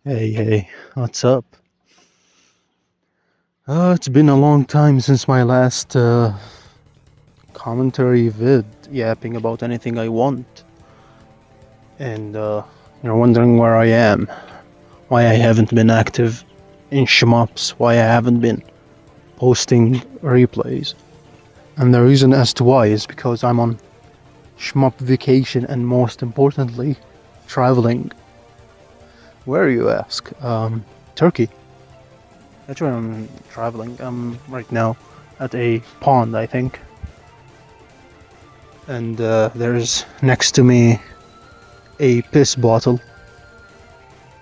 Hey, what's up? It's been a long time since my last commentary vid yapping about anything I want. And you're wondering where I am, why I haven't been active in Shmups, why I haven't been posting replays. And the reason as to why is because I'm on Shmup vacation and most importantly, traveling. Where, you ask? Turkey. That's where I'm traveling. I'm right now at a pond, I think. And there's next to me a piss bottle.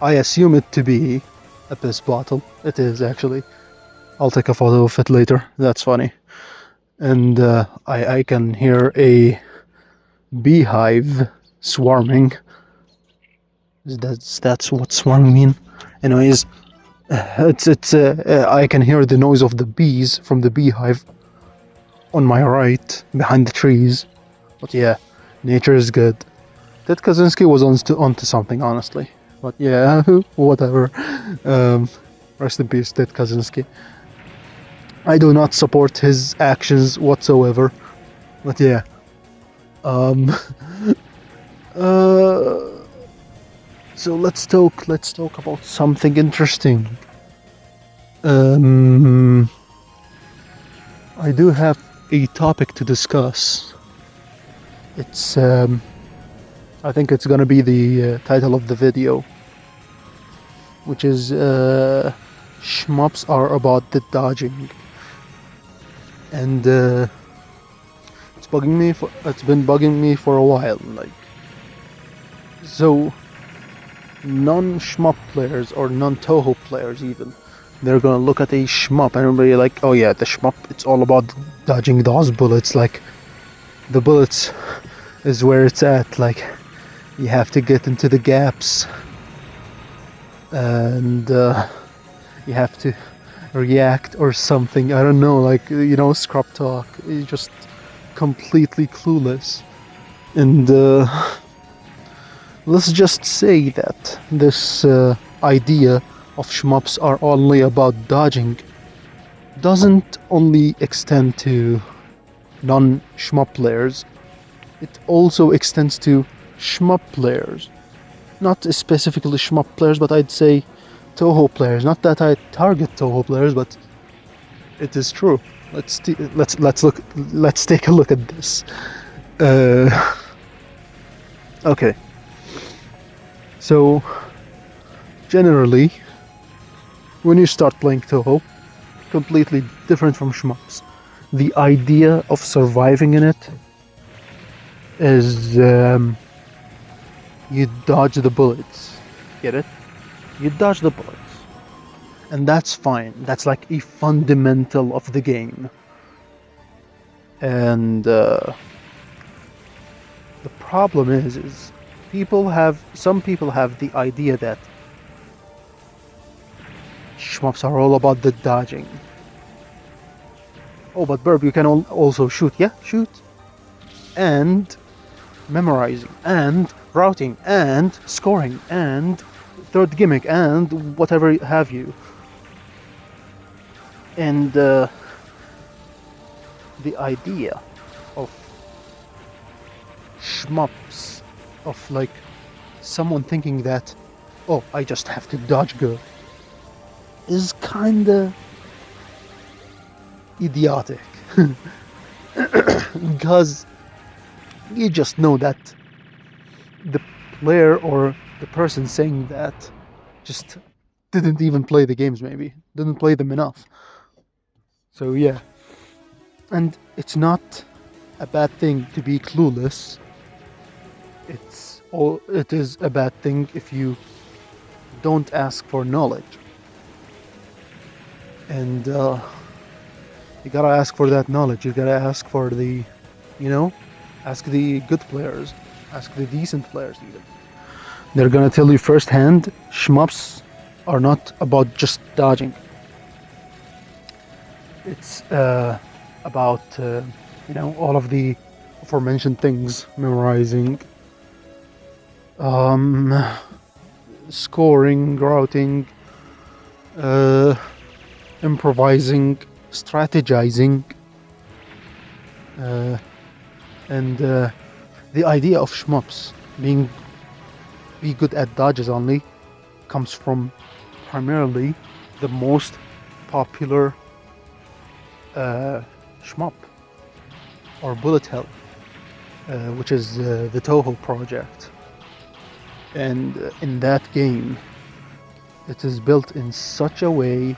I assume it to be a piss bottle. It is actually. I'll take a photo of it later. That's funny. And I can hear a beehive swarming. That's what swarming mean. Anyways, it's I can hear the noise of the bees from the beehive on my right behind the trees. But yeah, nature is good. Ted Kaczynski was onto something, honestly. But yeah, whatever. Rest in peace, Ted Kaczynski. I do not support his actions whatsoever. But yeah. Um, uh, so let's talk about something interesting. I do have a topic to discuss. It's I think it's gonna be the title of the video, which is Shmups are about the dodging, and it's been bugging me for a while. Like, so non-shmup players or non-Toho players even, they're gonna look at a shmup and be like, oh yeah, the shmup, it's all about dodging those bullets. Like, the bullets is where it's at. Like, you have to get into the gaps and you have to react or something. I don't know, like, scrub talk. It's just completely clueless. And let's just say that this idea of shmups are only about dodging doesn't only extend to non-shmup players. It also extends to shmup players. Not specifically shmup players, but I'd say Toho players. Not that I target Toho players, but it is true. Let's take a look at this. Okay. So generally, when you start playing Toho, completely different from shmups. The idea of surviving in it is you dodge the bullets. Get it? You dodge the bullets. And that's fine. That's like a fundamental of the game. And the problem is some people have the idea that shmups are all about the dodging. Oh, but Burb, you can also shoot. Yeah, shoot. And memorizing, and routing, and scoring, and third gimmick, and whatever have you. And the idea of shmups, of like someone thinking that, oh, I just have to dodge good, is kinda idiotic. Because you just know that the player or the person saying that just didn't even play the games, maybe didn't play them enough. So yeah, and it's not a bad thing to be clueless. It is a bad thing if you don't ask for knowledge, and you gotta ask for that knowledge. You gotta ask for the, ask the good players, ask the decent players even. They're gonna tell you firsthand, shmups are not about just dodging. It's about, all of the aforementioned things, memorizing, scoring, routing, improvising, strategizing, and the idea of shmups be good at dodges only comes from primarily the most popular shmup or bullet hell, which is the Toho project. And in that game, it is built in such a way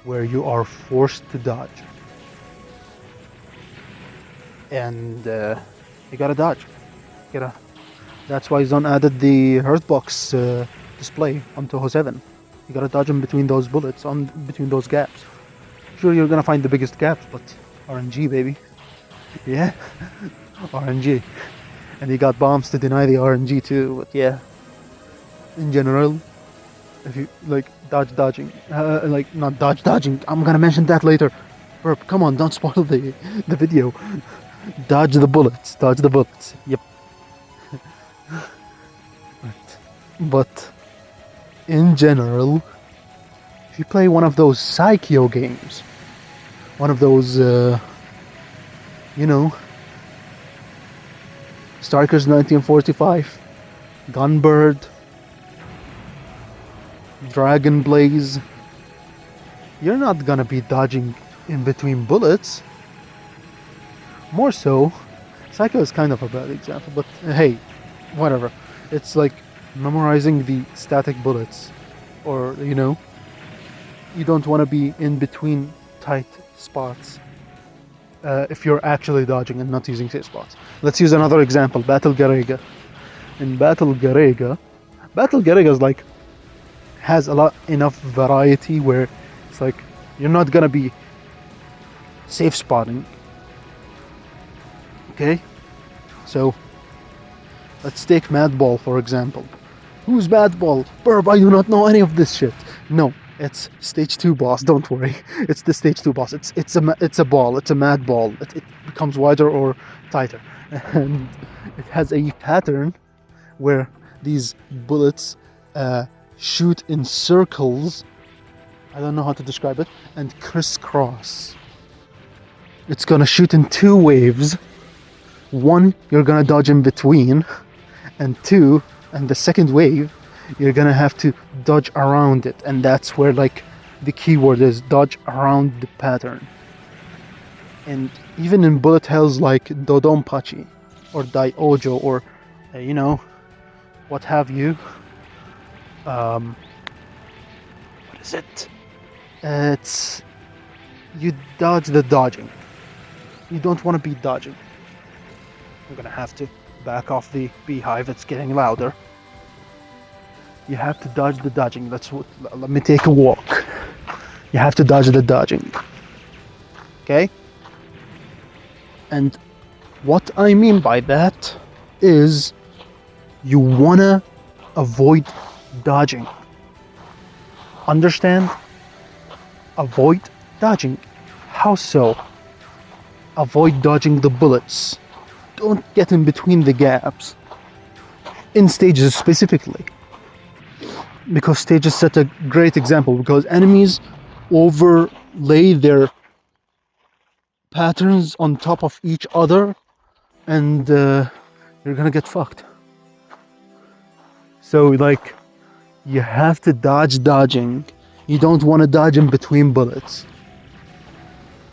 where you are forced to dodge. And you gotta dodge. That's why Zon added the Hearthbox display on Toho 7. You gotta dodge in between those bullets, between those gaps. Sure, you're gonna find the biggest gaps, but RNG, baby. Yeah, RNG. And you got bombs to deny the RNG too, but yeah. In general, if you like dodging, not dodging, I'm gonna mention that later. Burp, come on, don't spoil the video. Dodge the bullets, yep. But in general, if you play one of those Psycho games, one of those, Strikers 1945, Gunbird, Dragon Blaze, you're not gonna be dodging in between bullets. More so, Psycho is kind of a bad example, but hey, whatever. It's like memorizing the static bullets, or you don't want to be in between tight spots if you're actually dodging and not using safe spots. Let's use another example, Battle Garega. In Battle Garega is like has enough variety where it's like you're not gonna be safe spotting. Okay, so let's take Madball for example. Who's Madball? Burb, I do not know any of this shit. No, it's stage 2 boss. Don't worry, it's the stage 2 boss. It's a ball. It's a mad ball. It becomes wider or tighter, and it has a pattern where these bullets shoot in circles. I don't know how to describe it, and crisscross. It's gonna shoot in 2 waves. 1, you're gonna dodge in between, and the second wave, you're gonna have to dodge around it, and that's where like the keyword is dodge around the pattern. And even in bullet hells like Dodonpachi or Daiojo or what have you, what is it? It's you dodge the dodging. You don't want to be dodging. I'm gonna have to back off the beehive. It's getting louder. You have to dodge the dodging. Let me take a walk. You have to dodge the dodging. Okay? And what I mean by that is you wanna avoid dodging. Understand? Avoid dodging. How so? Avoid dodging the bullets. Don't get in between the gaps. In stages specifically. Because stages set a great example, because enemies overlay their patterns on top of each other, and you're gonna get fucked. So like, you have to dodge dodging. You don't want to dodge in between bullets.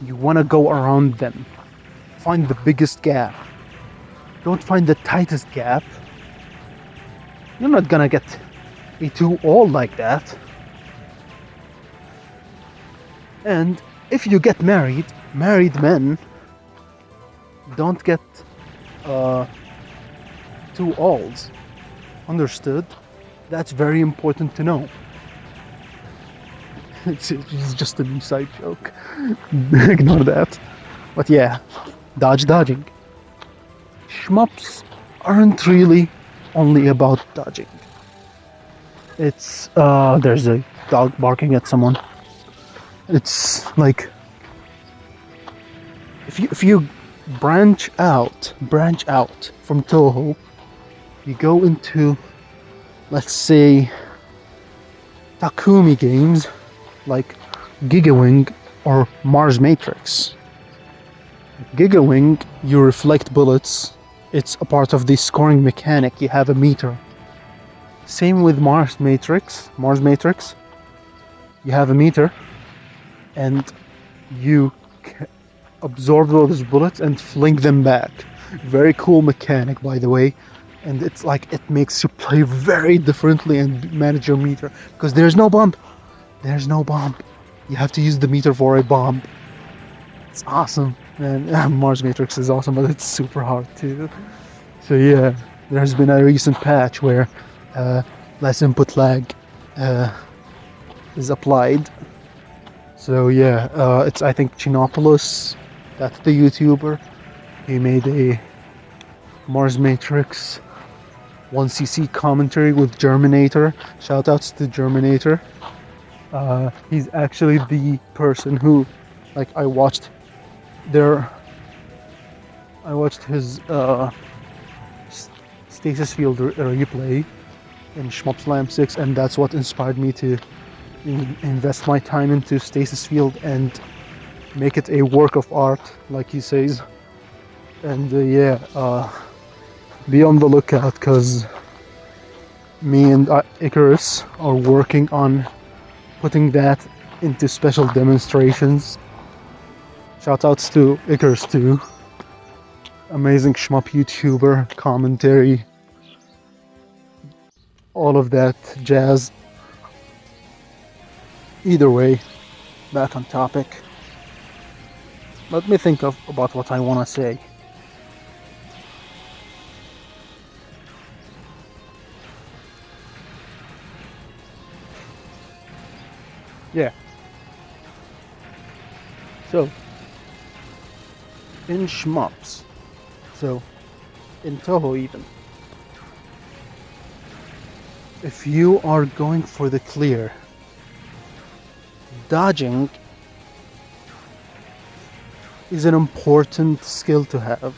You want to go around them. Find the biggest gap. Don't find the tightest gap. You're not gonna get a 2-all like that. And if you get married men don't get 2-alls. Understood? That's very important to know. It's just an inside joke. Ignore that. But yeah, dodging. Shmups aren't really only about dodging. It's there's a dog barking at someone. It's like if you branch out from Toho, you go into, let's say, Takumi games like Gigawing or Mars Matrix. Gigawing, you reflect bullets. It's a part of the scoring mechanic. You have a meter. Same with Mars Matrix. You have a meter, and you absorb those bullets and fling them back. Very cool mechanic, by the way. And it's like it makes you play very differently and manage your meter, because there's no bomb. You have to use the meter for a bomb. It's awesome, man. Mars Matrix is awesome, but it's super hard too. So yeah, there's been a recent patch where less input lag is applied. So yeah, it's, I think, Chinopoulos, that's the YouTuber. He made a Mars Matrix 1cc commentary with Germinator. Shoutouts to Germinator. He's actually the person who, like, I watched his stasis field replay in Shmups Lamp 6, and that's what inspired me to invest my time into stasis field and make it a work of art, like he says. And be on the lookout, because me and Icarus are working on putting that into special demonstrations. Shoutouts to Icarus too. Amazing shmup YouTuber, commentary, all of that jazz. Either way, back on topic. Let me think about what I want to say. Yeah. So, in shmups, so in Toho even, if you are going for the clear, dodging is an important skill to have.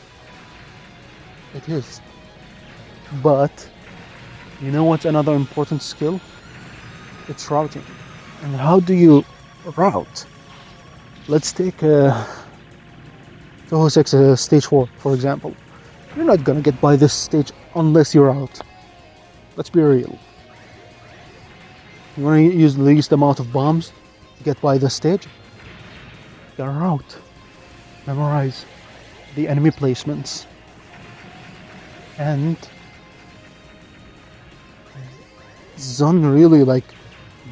It is. But you know what's another important skill? It's routing. And how do you route? Let's take Toho 6 stage 4, for example. You're not gonna get by this stage unless you're out. Let's be real. You wanna use the least amount of bombs to get by this stage? You gotta route. Memorize the enemy placements. And Zun really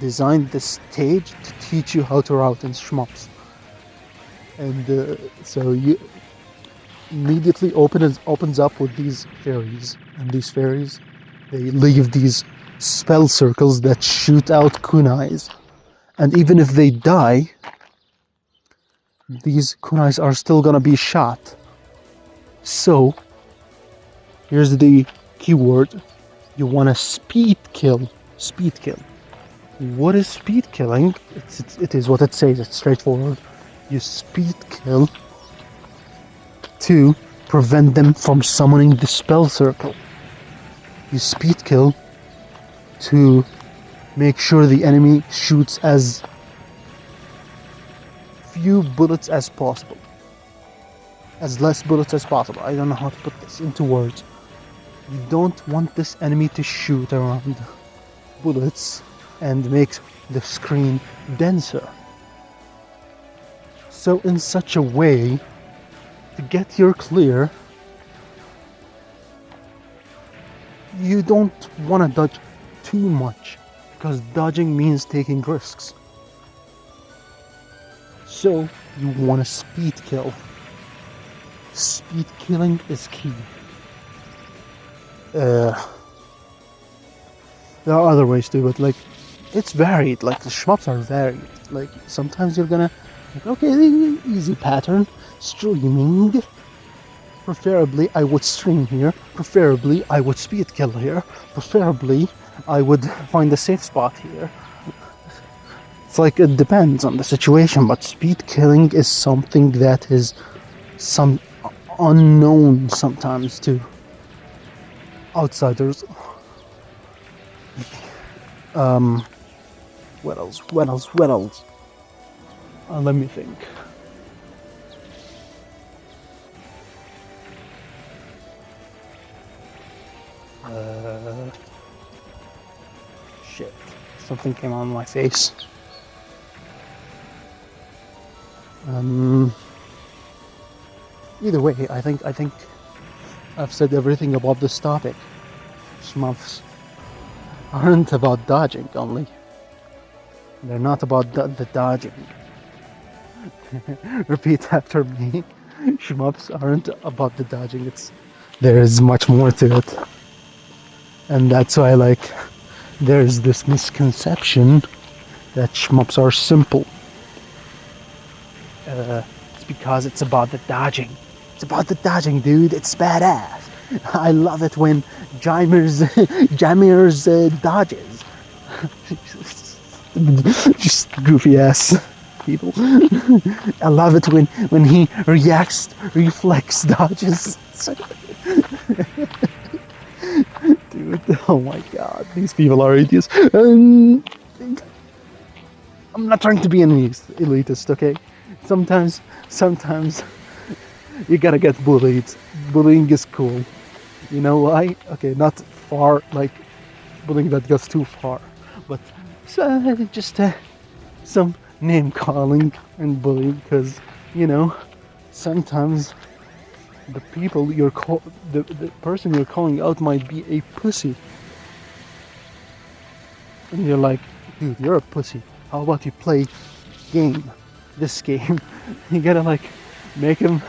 designed this stage to teach you how to route in shmups. And so you immediately opens up with these fairies, and these fairies, they leave these spell circles that shoot out kunais, and even if they die, these kunais are still gonna be shot. So here's the keyword: you want to speed kill. What is speed killing? It is what it says. It's straightforward. You speed kill to prevent them from summoning the spell circle. You speed kill to make sure the enemy shoots as few bullets as possible. As less bullets as possible. I don't know how to put this into words. You don't want this enemy to shoot around bullets and make the screen denser. So in such a way, to get your clear, you don't want to dodge too much, because dodging means taking risks. So you want to speed kill. Speed killing is key. There are other ways too, but it's varied. The shmups are varied. Sometimes you're gonna okay, easy pattern, streaming. Preferably I would stream here. Preferably I would speed kill here. Preferably I would find a safe spot here. It's it depends on the situation, but speed killing is something that is some unknown sometimes to outsiders. What else? What else? What else? Let me think. Shit. Something came on my face. Either way, I think I've said everything about this topic. Shmups aren't about dodging only. They're not about the dodging. Repeat after me. Shmups aren't about the dodging. There is much more to it. And that's why, like, there's this misconception that shmups are simple. It's because it's about the dodging. It's about the dodging, dude. It's badass. I love it when Jammers dodges. Just goofy ass people. I love it when he reflex dodges. Dude, oh my god, these people are idiots. I'm not trying to be an elitist, okay? Sometimes you gotta get bullied. Bullying is cool. You know why? Okay, not far, like bullying that goes too far, but just some name calling and bullying, because you know sometimes the person you're calling out might be a pussy, and you're like, dude, you're a pussy. How about you play this game? You gotta like make him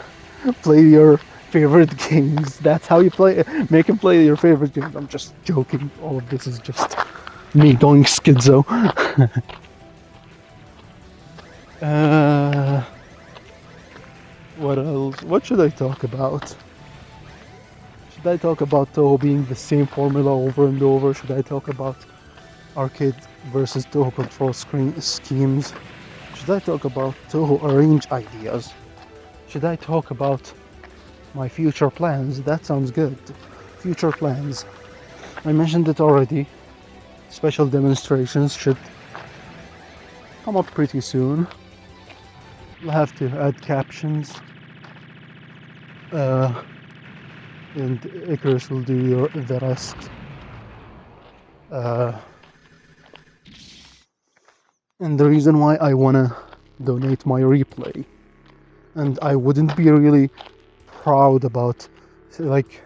play your favorite games. That's how you play. Make him play your favorite games. I'm just joking. All of this is just me going schizo. What else? What should I talk about? Should I talk about Toho being the same formula over and over? Should I talk about arcade versus Toho control schemes? Should I talk about Toho arrange ideas? Should I talk about my future plans? That sounds good. Future plans. I mentioned it already. Special demonstrations should come up pretty soon. We'll have to add captions. And Icarus will do the rest. And the reason why I wanna donate my replay, and I wouldn't be really proud about like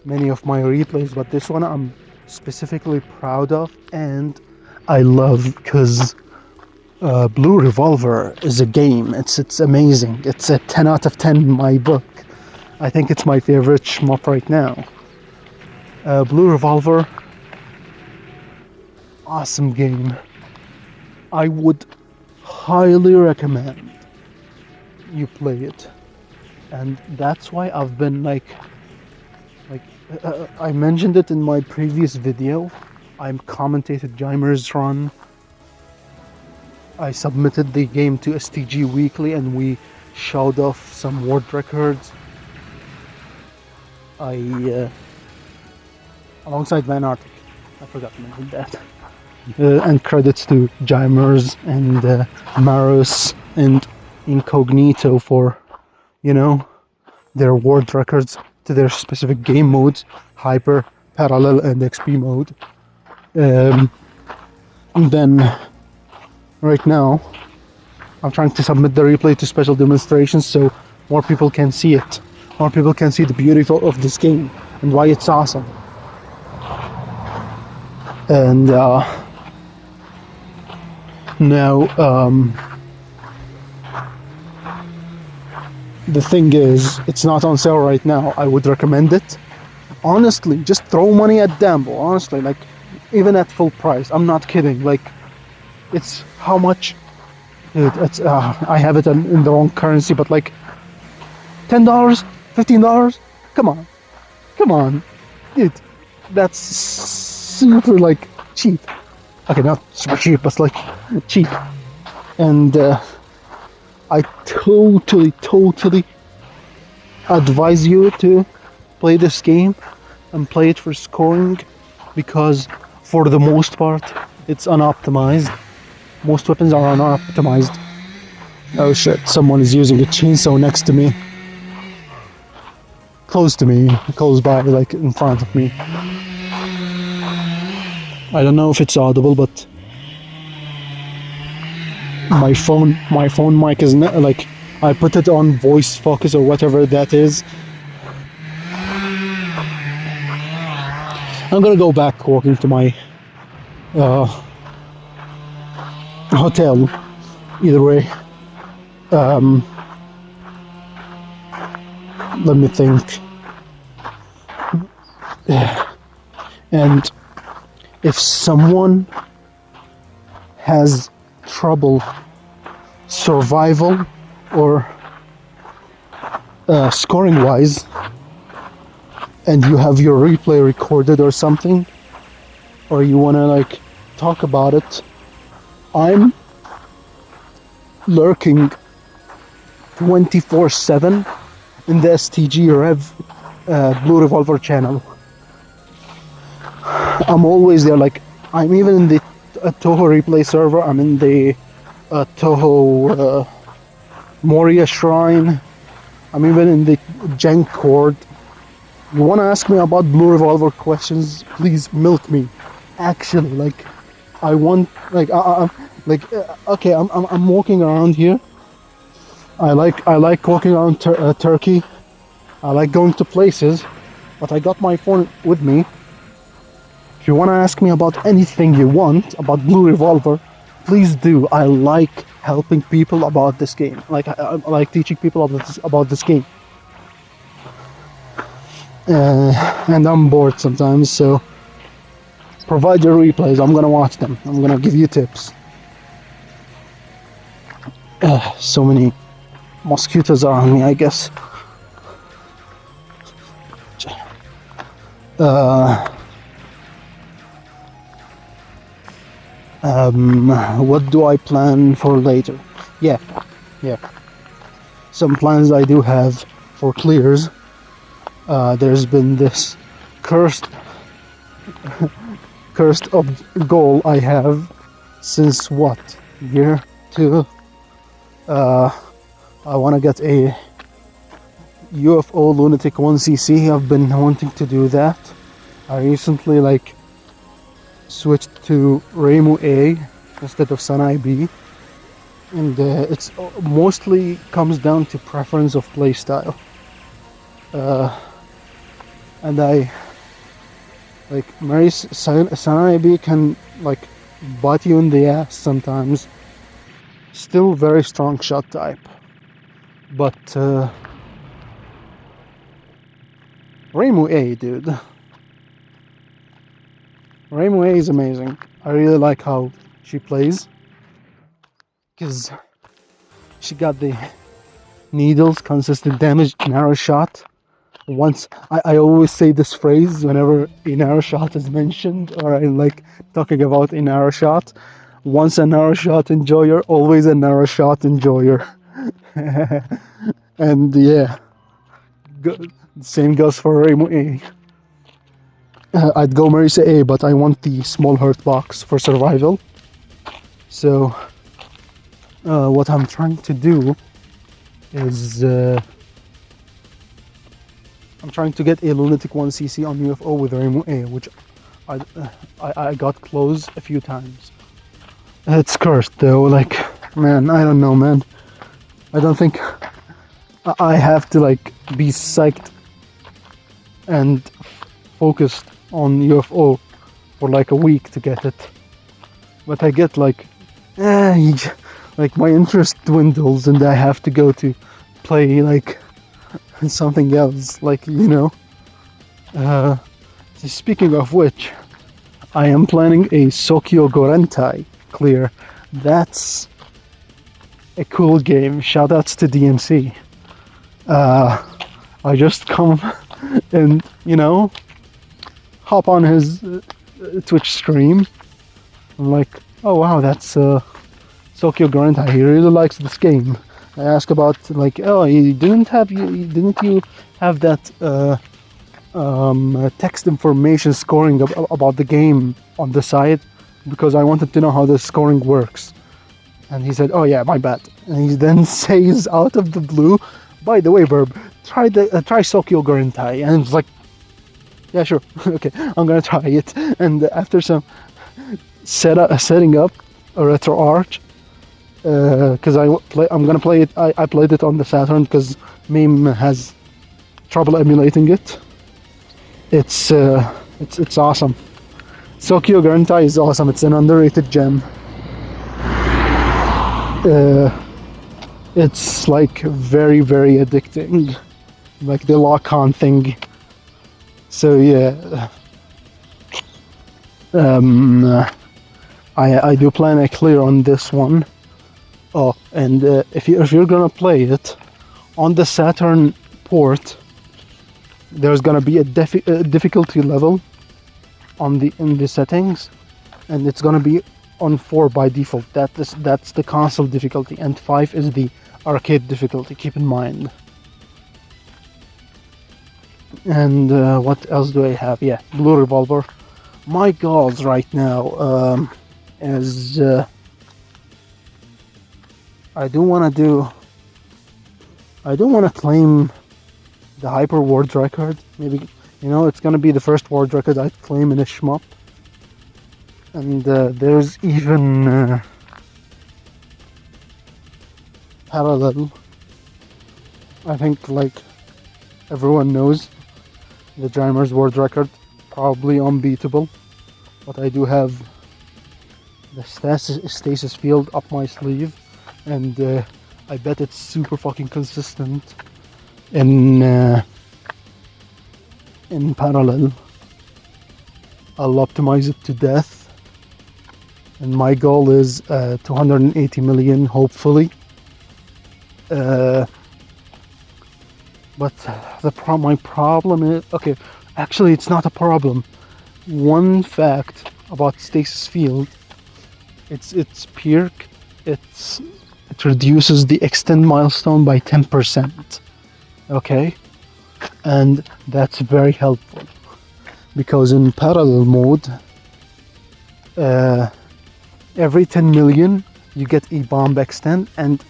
many of my replays, but this one I'm specifically proud of and I love, because Blue Revolver is a game. It's amazing. It's a 10 out of 10 in my book. I think it's my favorite shmup right now. Blue Revolver, awesome game. I would highly recommend you play it, and that's why I've been I mentioned it in my previous video. I commentated Jaimer's run. I submitted the game to STG Weekly and we showed off some world records. Alongside Van Arctic, I forgot to mention that. And credits to Jimers and Maros and Incognito for, their world records to their specific game modes, Hyper, Parallel, and XP mode. And then, right now, I'm trying to submit the replay to special demonstrations so more people can see it. More people can see the beauty of this game and why it's awesome. And now, the thing is, it's not on sale right now. I would recommend it. Honestly, just throw money at Dambo. Honestly, like, even at full price. I'm not kidding. Like, it's how much? Dude, it's I have it in the wrong currency, but like $10, $15. Come on, dude. That's super like cheap. Okay, not super cheap, but like cheap. And I totally advise you to play this game and play it for scoring, because for the most part it's unoptimized. Most weapons are not optimized. Oh shit, someone is using a chainsaw next to me. Close to me, close by, like in front of me. I don't know if it's audible, but my phone mic is not, like, I put it on voice focus or whatever that is. I'm gonna go back walking to my hotel. Either way, let me think. And if someone has trouble survival or scoring wise, and you have your replay recorded or something, or you want to like talk about it, I'm lurking 24/7 in the STG Rev Blue Revolver channel. I'm always there. Like, I'm even in the Toho replay server. I'm in the Toho Moria Shrine. I'm even in the Jank Court. You want to ask me about Blue Revolver questions? Please milk me. Actually, like, I want, like, okay, I'm walking around here. I like walking around Turkey. I like going to places, but I got my phone with me. If you want to ask me about anything you want about Blue Revolver, please do. I like helping people about this game. Like, I like teaching people about this game. And I'm bored sometimes, so provide your replays. I'm gonna watch them. I'm gonna give you tips. So many mosquitoes around me, I guess. What do I plan for later? Yeah. Some plans I do have for clears. There's been this cursed goal I have since what? Year 2. I want to get a UFO Lunatic 1cc. I've been wanting to do that. I recently like switched to Remu A instead of Sanai B, and it's mostly comes down to preference of playstyle. And I like Mary's Sanai B can like bite you in the ass sometimes. Still very strong shot type, but Remu A, dude. Remu A is amazing. I really like how she plays, because she got the needles, consistent damage, narrow shot. Once I always say this phrase whenever a narrow shot is mentioned, or I like talking about a narrow shot. Once a narrow shot enjoyer, always a narrow shot enjoyer. And yeah, same goes for Remu A. I'd go Marisa A, but I want the small hurt box for survival. So what I'm trying to do is I'm trying to get a Lunatic 1cc on UFO with Remu A, which I got close a few times. It's cursed though, like, man, I don't know, man. I don't think I have to like be psyched and focused on UFO for like a week to get it. But I get like my interest dwindles and I have to go to play like something else, like, you know. Speaking of which, I am planning a Sokyo Gorentai clear. That's a cool game. Shoutouts to DMC. I just come and, you know, hop on his Twitch stream. I'm like, oh wow, that's Sokyo Gorentai. He really likes this game. I ask about like, oh, didn't you have that text information scoring about the game on the side, because I wanted to know how the scoring works. And he said, "Oh yeah, my bad." And he then says out of the blue, "By the way, Verb, try Sokyo Gorentai." And it's like, "Yeah, sure, okay, I'm gonna try it." And after some setting up a retro arch, because I'm gonna play it. I played it on the Saturn because Meme has trouble emulating it. It's awesome. Sokyo Gorentai is awesome. It's an underrated gem. It's like very, very addicting, like the lock-on thing. So yeah, I do plan a clear on this one. Oh, and if you're gonna play it on the Saturn port, there's gonna be a difficulty level in the settings, and it's gonna be on 4 by default. That's the console difficulty, and 5 is the arcade difficulty. Keep in mind. And what else do I have? Yeah, Blue Revolver. My goals right now is I do want to claim the Hyper World record. Maybe, it's gonna be the first world record I claim in a shmup. And there's even parallel. I think, like everyone knows, the Jammers world record, probably unbeatable. But I do have the stasis field up my sleeve, and I bet it's super fucking consistent in parallel. I'll optimize it to death, and my goal is 280 million, hopefully. But my problem is, okay, actually it's not a problem. One fact about stasis field, it's perk, it reduces the extend milestone by 10%. Okay, and that's very helpful because in parallel mode, every 10 million you get a bomb extend, and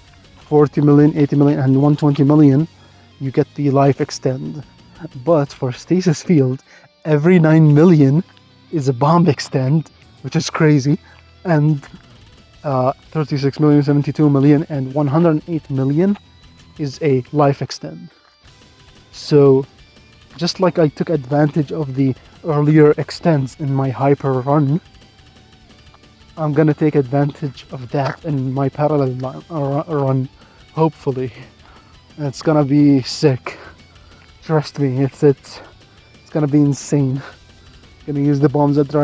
40 million, 80 million, and 120 million you get the life extend. But for stasis field, every 9 million is a bomb extend, which is crazy, and 36 million, 72 million, and 108 million is a life extend. So just like I took advantage of the earlier extends in my hyper run, I'm gonna take advantage of that in my parallel run, hopefully. It's gonna be sick. Trust me, it's gonna be insane. Gonna use the bombs at the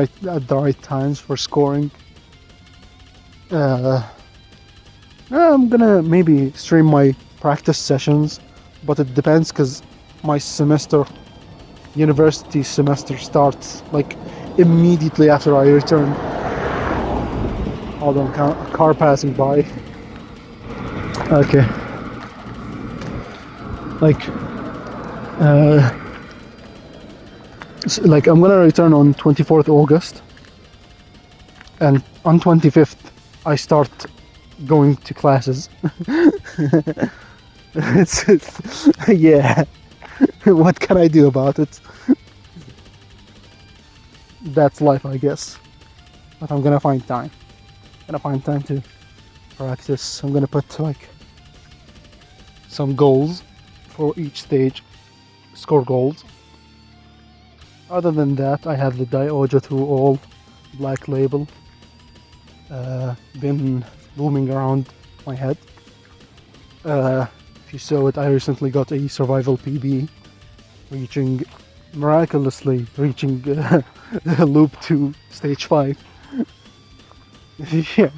right times for scoring. I'm gonna maybe stream my practice sessions, but it depends because my university semester starts like immediately after I return. Hold on, a car passing by. Okay. Like I'm gonna return on 24th August, and on 25th I start going to classes. it's yeah. What can I do about it? That's life, I guess. But I'm gonna find time. To practice. I'm gonna put like some goals for each stage, score goals. Other than that, I have the Dioja 2 all black label been booming around my head. If you saw it, I recently got a survival PB, miraculously reaching loop 2 stage 5. Yeah,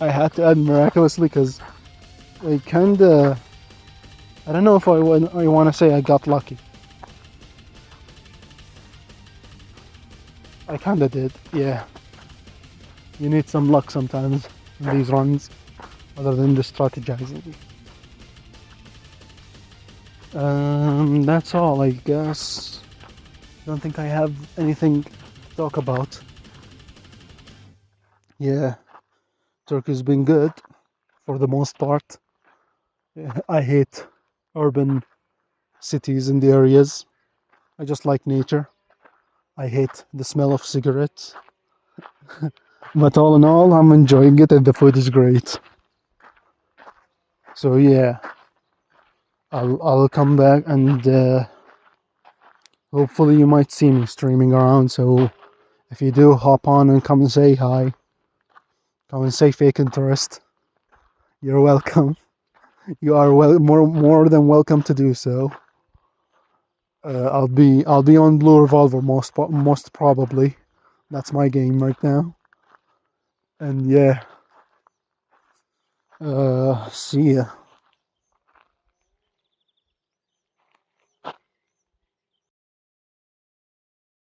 I had to add miraculously because I kinda, I don't know if I want to say I got lucky. I kinda did, yeah. You need some luck sometimes in these runs, other than the strategizing. That's all, I guess. Don't think I have anything to talk about. Yeah, Turkey's been good. for the most part. I hate urban cities and the areas. I just like nature. I hate the smell of cigarettes. But all in all, I'm enjoying it and the food is great. So yeah, I'll come back and hopefully you might see me streaming around. So if you do, hop on and come and say hi. Come and say fake interest. You're welcome. You are more than welcome to do so. I'll be on Blue Revolver most probably. That's my game right now. And yeah, see ya.